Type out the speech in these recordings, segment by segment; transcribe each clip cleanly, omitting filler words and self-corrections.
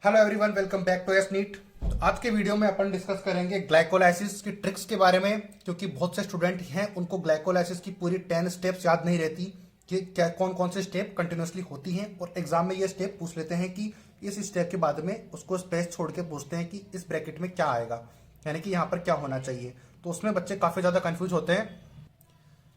Hello everyone, welcome back to S NEET. तो आज के वीडियो में अपन डिस्कस करेंगे ग्लाइकोलाइसिस की ट्रिक्स के बारे में, क्योंकि बहुत से स्टूडेंट हैं उनको ग्लाइकोलाइसिस की पूरी 10 स्टेप्स याद नहीं रहती कि क्या कौन कौन से स्टेप कंटिन्यूसली होती हैं, और एग्जाम में ये स्टेप पूछ लेते हैं कि इस स्टेप के बाद में उसको स्पेस छोड़ के पूछते हैं कि इस ब्रैकेट में क्या आएगा, यानी कि यहाँ पर क्या होना चाहिए। तो उसमें बच्चे काफ़ी ज़्यादा कन्फ्यूज होते हैं।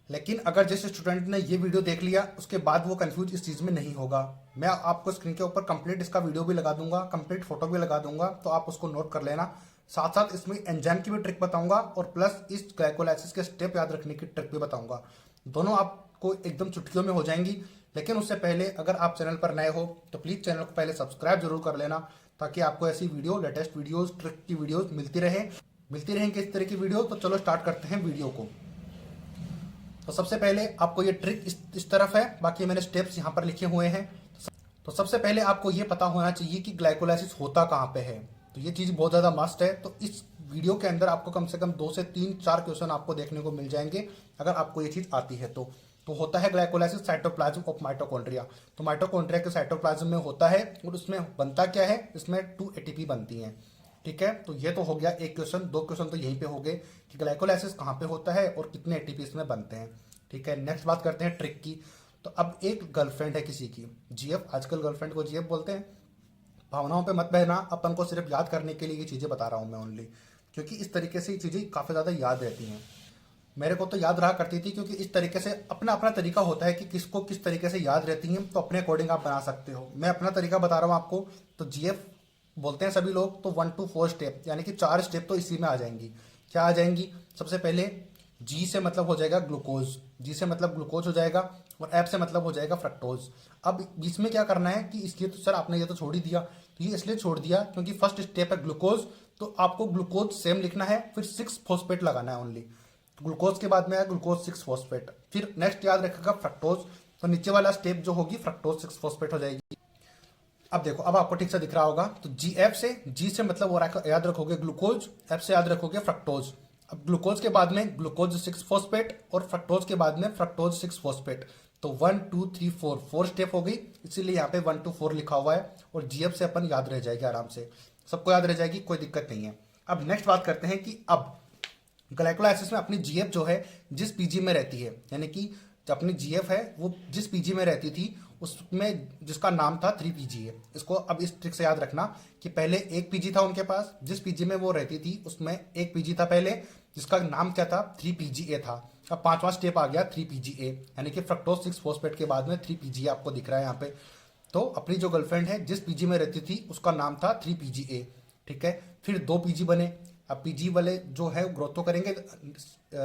लेकिन अगर जिस स्टूडेंट ने ये वीडियो देख लिया उसके बाद वो कंफ्यूज इस चीज़ में नहीं होगा। मैं आपको स्क्रीन के ऊपर कंप्लीट इसका वीडियो भी लगा दूंगा, कंप्लीट फोटो भी लगा दूंगा, तो आप उसको नोट कर लेना। साथ साथ इसमें एंजाइम की भी ट्रिक बताऊंगा और प्लस इस ग्लाइकोलाइसिस के स्टेप याद रखने की ट्रिक भी बताऊंगा। दोनों आपको एकदम चुटकियों में हो जाएंगी। लेकिन उससे पहले अगर आप चैनल पर नए हो तो प्लीज़ चैनल को पहले सब्सक्राइब जरूर कर लेना, ताकि आपको ऐसी वीडियो, लेटेस्ट वीडियोज़, ट्रिक की वीडियोज़ मिलती रहेंगी इस तरह की वीडियो। तो चलो स्टार्ट करते हैं वीडियो को। तो सबसे पहले आपको ये ट्रिक इस तरफ है, बाकी मैंने स्टेप्स यहाँ पर लिखे हुए हैं। तो सबसे पहले आपको ये पता होना चाहिए कि ग्लाइकोलाइसिस होता कहाँ पे है। तो ये चीज़ बहुत ज़्यादा मस्ट है। तो इस वीडियो के अंदर आपको कम से कम 2 से 3-4 क्वेश्चन आपको देखने को मिल जाएंगे अगर आपको ये चीज़ आती है तो होता है ग्लाइकोलाइसिस साइटोप्लाज्म ऑफ माइटोकॉन्ड्रिया। तो माइटोकॉन्ड्रिया के साइटोप्लाज्म में होता है, और उसमें बनता क्या है, इसमें 2 एटीपी बनती हैं। ठीक है, तो ये तो हो गया एक क्वेश्चन। 2 क्वेश्चन तो यहीं पे हो गए कि ग्लाइकोलाइसिस कहाँ पे होता है और कितने एटीपी इसमें बनते हैं। ठीक है, नेक्स्ट बात करते हैं ट्रिक की। तो अब एक गर्लफ्रेंड है किसी की, जीएफ, आजकल गर्लफ्रेंड को जीएफ बोलते हैं। भावनाओं पे मत बहना, अपन को सिर्फ याद करने के लिए ये चीज़ें बता रहा हूँ मैं ओनली, क्योंकि इस तरीके से ये चीज़ें काफ़ी ज़्यादा याद रहती हैं। मेरे को तो याद रहा करती थी, क्योंकि इस तरीके से अपना अपना तरीका होता है कि किसको किस तरीके से याद रहती हैं। तो अपने अकॉर्डिंग आप बना सकते हो। मैं अपना तरीका बता रहा हूँ आपको। तो जीएफ बोलते हैं सभी लोग, तो 1 to 4 स्टेप, यानी कि 4 स्टेप तो इसी में आ जाएंगी। क्या आ जाएंगी? सबसे पहले जी से मतलब हो जाएगा ग्लूकोज, जी से मतलब ग्लूकोज हो जाएगा, और एफ से मतलब हो जाएगा फ्रक्टोज। अब बीच में क्या करना है कि इसलिए तो सर आपने ये तो छोड़ ही दिया, तो ये इसलिए छोड़ दिया क्योंकि फर्स्ट स्टेप है ग्लूकोज, तो आपको ग्लूकोज सेम लिखना है, फिर 6 फॉस्फेट लगाना है ओनली। ग्लूकोज के बाद में है ग्लूकोज 6 फॉस्फेट। फिर नेक्स्ट याद रखेगा फ्रक्टोज, तो नीचे वाला स्टेप जो होगी फ्रक्टोज 6 फॉस्फेट हो जाएगी। अब देखो, अब आपको ठीक से दिख रहा होगा। तो जी एफ से, जी से मतलब हो रहा है, याद रखोगे ग्लूकोज, एफ से याद रखोगे फ्रक्टोज। अब ग्लूकोज के बाद में ग्लूकोज 6 फॉस्फेट, और फ्रक्टोज के बाद में फ्रक्टोज 6 फॉस्फेट। तो 1 2 3 4 स्टेप हो गई, इसीलिए यहाँ पे 1 to 4 लिखा हुआ है। और जीएफ से अपन याद रह जाएगी आराम से, सबको याद रह जाएगी, कोई दिक्कत नहीं है। अब नेक्स्ट बात करते हैं कि अब ग्लाइकोलाइसिस में अपनी जीएफ जो है जिस पीजी में रहती है, यानी कि जो अपनी जीएफ है वो जिस पीजी में रहती थी उसमें जिसका नाम था 3 पीजी है। इसको अब इस ट्रिक से याद रखना कि पहले एक पीजी था उनके पास, जिस पीजी में वो रहती थी उसमें एक पीजी था पहले, जिसका नाम क्या था, 3 PGA था। अब 5वां स्टेप आ गया 3 PGA, यानी कि फ्रक्टोज 6 फॉस्फेट के बाद में 3 PGA आपको दिख रहा है यहाँ पे। तो अपनी जो गर्लफ्रेंड है जिस पीजी में रहती थी उसका नाम था 3 PGA। ठीक है, फिर 2 पीजी बने। अब पीजी वाले जो है ग्रोथ तो करेंगे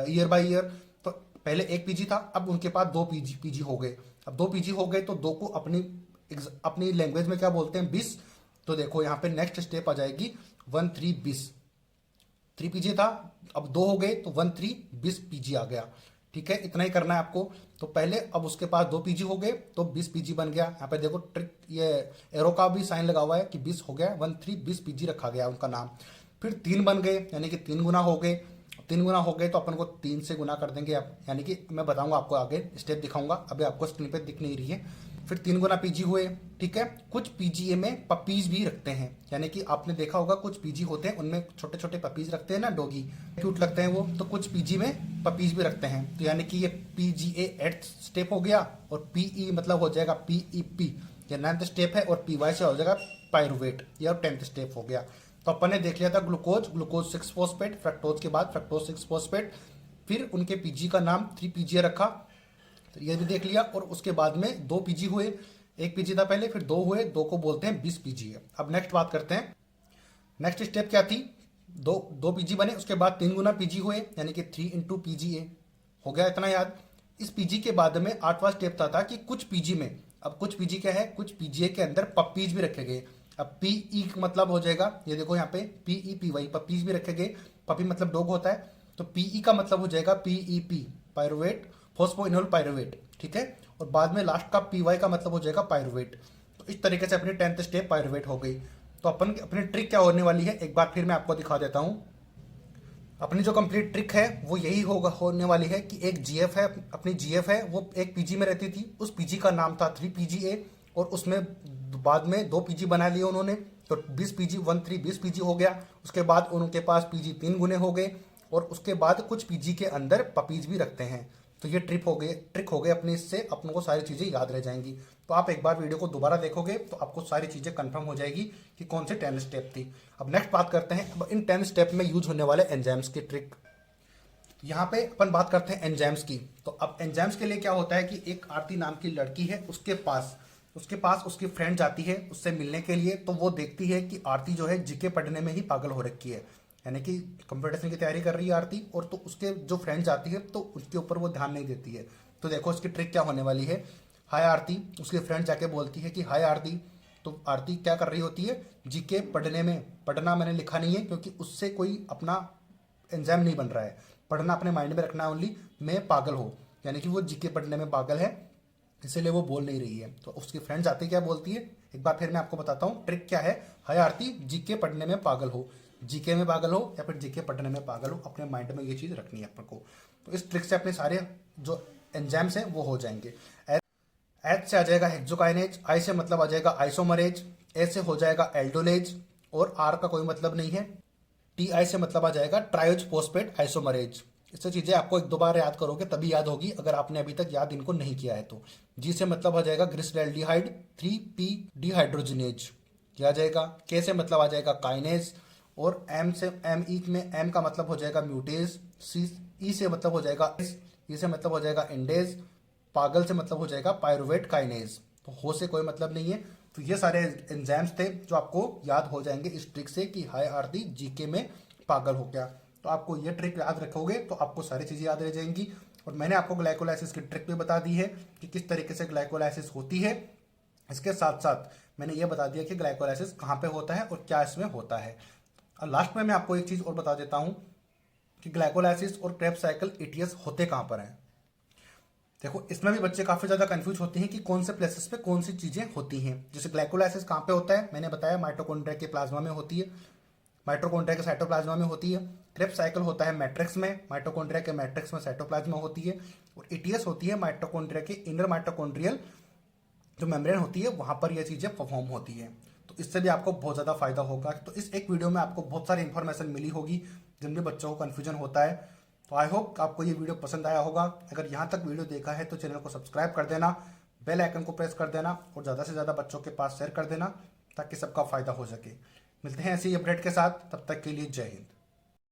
ईयर बाय ईयर। तो पहले एक पीजी था, अब उनके पास 2 पीजी हो गए। अब 2 पीजी हो गए तो 2 को अपनी लैंग्वेज में क्या बोलते हैं, 20। तो देखो यहाँ पे नेक्स्ट स्टेप आ जाएगी 1 3 20। 3 पीजी था, अब 2 हो गए तो 1 3 20 पीजी आ गया। ठीक है, इतना ही करना है आपको। तो पहले अब उसके पास 2 पीजी हो गए तो 20 पीजी बन गया। यहाँ पे देखो ट्रिक, ये एरो का भी साइन लगा हुआ है कि 20 हो गया, 1 3 20 पीजी रखा गया उनका नाम। फिर 3 बन गए, यानी कि 3 गुना हो गए। 3 गुना हो गए तो अपन को 3 से गुना कर देंगे आप, यानी कि मैं बताऊंगा आपको, आगे स्टेप दिखाऊंगा, अभी आपको स्क्रीन पे दिख नहीं रही है। फिर 3 गुना पीजी हुए। ठीक है, कुछ पीजीए में पपीज भी रखते हैं, यानी कि आपने देखा होगा कुछ पीजी होते हैं उनमें छोटे छोटे पपीज रखते हैं ना, डॉगी, क्यूट लगते हैं वो। तो कुछ पीजी में पपीज भी रखते हैं। तो यानी कि ये PGA 8th स्टेप हो गया, और PE मतलब हो जाएगा PEP, ये 9th स्टेप है, और PY से हो जाएगा पायरुवेट, ये 10th स्टेप हो गया। तो अपन ने देख लिया था ग्लूकोज, ग्लूकोज 6 फॉस्फेट, फ्रक्टोज के बाद फ्रक्टोज 6 फॉस्फेट, फिर उनके पीजी का नाम 3 PGA रखा, तो ये भी देख लिया। और उसके बाद में 2 पीजी हुए, एक पीजी था पहले, फिर 2 हुए, 2 को बोलते हैं 20 PGA। अब नेक्स्ट बात करते हैं, नेक्स्ट स्टेप क्या थी, 2 पीजी बने, उसके बाद 3 गुना पीजी हुए, यानी कि 3 into PGA हो गया, इतना याद। इस पीजी के बाद में 8वां स्टेप था कि कुछ पीजी में, अब कुछ पीजी क्या है, कुछ पीजीए के अंदर पपीज भी रखे गए। अब PE का मतलब हो जाएगा, ये देखो यहाँ पे PEPY, पपीज भी रखे गए। पपी मतलब डॉग होता है, तो PE का मतलब हो जाएगा PEP, पायरुवेट, फॉस्फोइनोल पायरुवेट। ठीक है, और बाद में लास्ट का PY का मतलब हो जाएगा पायरुवेट। तो इस तरीके से अपनी 10th स्टेप पायरुवेट हो गई। तो अपन अपनी ट्रिक क्या होने वाली है एक बार फिर मैं आपको दिखा देता हूँ। अपनी जो कंप्लीट ट्रिक है वो यही होने वाली है कि एक जीएफ है, अपनी जीएफ है, वो एक पीजी में रहती थी, उस पीजी का नाम था 3 PGA, और उसमें बाद में 2 पीजी बना लिए उन्होंने, तो 20 पीजी 13 20 पीजी हो गया। उसके बाद उनके पास पीजी 3 गुने हो गए, और उसके बाद कुछ पीजी के अंदर पपीज भी रखते हैं। तो ये ट्रिक हो गए अपने, इससे अपनों को सारी चीज़ें याद रह जाएंगी। तो आप एक बार वीडियो को दोबारा देखोगे तो आपको सारी चीज़ें कंफर्म हो जाएगी कि कौन से 10 स्टेप थी। अब नेक्स्ट बात करते हैं अब इन 10 स्टेप में यूज होने वाले एंजाइम्स की ट्रिक। यहाँ पे अपन बात करते हैं एंजाइम्स की। तो अब एंजाइम्स के लिए क्या होता है कि एक आरती नाम की लड़की है, उसके पास उसकी फ्रेंड जाती है उससे मिलने के लिए। तो वो देखती है कि आरती जो है जीके पढ़ने में ही पागल हो रखी है, यानी कि कंपटीशन की तैयारी कर रही है आरती, और तो उसके जो फ्रेंड जाती है तो उसके ऊपर वो ध्यान नहीं देती है। तो देखो इसकी ट्रिक क्या होने वाली है। हाय आरती, उसकी फ्रेंड जाके बोलती है कि हाय आरती। तो आरती क्या कर रही होती है, जीके पढ़ना मैंने लिखा नहीं है, क्योंकि उससे कोई अपना एंजाइम नहीं बन रहा है। पढ़ना अपने माइंड में रखना है ओनली, मैं पागल हो, यानी कि वो जीके पढ़ने में पागल है, इसीलिए वो बोल नहीं रही है। तो उसकी फ्रेंड जाती क्या बोलती है, एक बार फिर मैं आपको बताता हूँ ट्रिक क्या है। हाय आरती, जीके पढ़ने में पागल हो, जीके में पागल हो या फिर जीके पढ़ने में पागल हो, अपने माइंड में ये चीज़ रखनी है अपन को। तो इस ट्रिक से अपने सारे जो एंजाइम्स हैं वो हो जाएंगे। एच से आ जाएगा हेक्सोकाइनेज, आई से मतलब आ जाएगा आइसोमरेज, ए से हो जाएगा एल्डोलेज, और आर का कोई मतलब नहीं है। टी आई से मतलब आ जाएगा ट्रायोज फोस्फेट आइसोमरेज। इससे चीज़ें आपको एक दो बार याद करोगे तभी याद होगी, अगर आपने अभी तक याद इनको नहीं किया है तो। जी से मतलब आ जाएगा ग्लिसरॉल्डिहाइड 3p डिहाइड्रोजिनेज, क्या आ जाएगा। के से मतलब आ जाएगा काइनेज, और एम से ई में एम का मतलब हो जाएगा म्यूटेज। सी ई से मतलब हो जाएगा ई से मतलब हो जाएगा इंडेज, पागल से मतलब हो जाएगा पायरुवेट काइनेज। तो हो से कोई मतलब नहीं है। तो ये सारे एंजाइम्स थे जो आपको याद हो जाएंगे इस ट्रिक से कि हाय आरती जीके में पागल हो गया। तो आपको ये ट्रिक याद रखोगे तो आपको सारी चीज़ें याद रह जाएंगी। और मैंने आपको ग्लाइकोलाइसिस की ट्रिक भी बता दी है कि किस तरीके से ग्लाइकोलाइसिस होती है। इसके साथ साथ मैंने ये बता दिया कि ग्लाइकोलाइसिस कहाँ पे होता है और क्या इसमें होता है। और लास्ट में मैं आपको एक चीज़ और बता देता हूँ कि ग्लाइकोलाइसिस और क्रेब्स साइकिल ईटीएस होते कहाँ पर हैं। देखो इसमें भी बच्चे काफ़ी ज़्यादा कंफ्यूज होते हैं कि कौन से प्लेसेस पे कौन सी चीज़ें होती हैं। जैसे ग्लाइकोलाइसिस कहाँ पे होता है, मैंने बताया माइटोकॉन्ड्रिया के प्लाज्मा में होती है, माइटोकॉन्ड्रिया के साइटोप्लाज्मा में होती है। क्रेब्स साइकिल होता है मैट्रिक्स में, माइटोकॉन्ड्रिया के मैट्रिक्स में साइटोप्लाज्मा होती है। और ईटीएस होती है माइटोकॉन्ड्रिया के इनर माइटोकॉन्ड्रियल जो मेम्ब्रेन होती है वहाँ पर ये चीज़ें परफॉर्म होती है। तो इससे भी आपको बहुत ज़्यादा फायदा होगा। तो इस एक वीडियो में आपको बहुत सारी इंफॉर्मेशन मिली होगी जिनमें बच्चों को कन्फ्यूजन होता है। तो आई होप आपको ये वीडियो पसंद आया होगा। अगर यहाँ तक वीडियो देखा है तो चैनल को सब्सक्राइब कर देना, बेल आइकन को प्रेस कर देना, और ज़्यादा से ज़्यादा बच्चों के पास शेयर कर देना ताकि सबका फायदा हो सके। मिलते हैं ऐसे ही अपडेट के साथ, तब तक के लिए जय हिंद।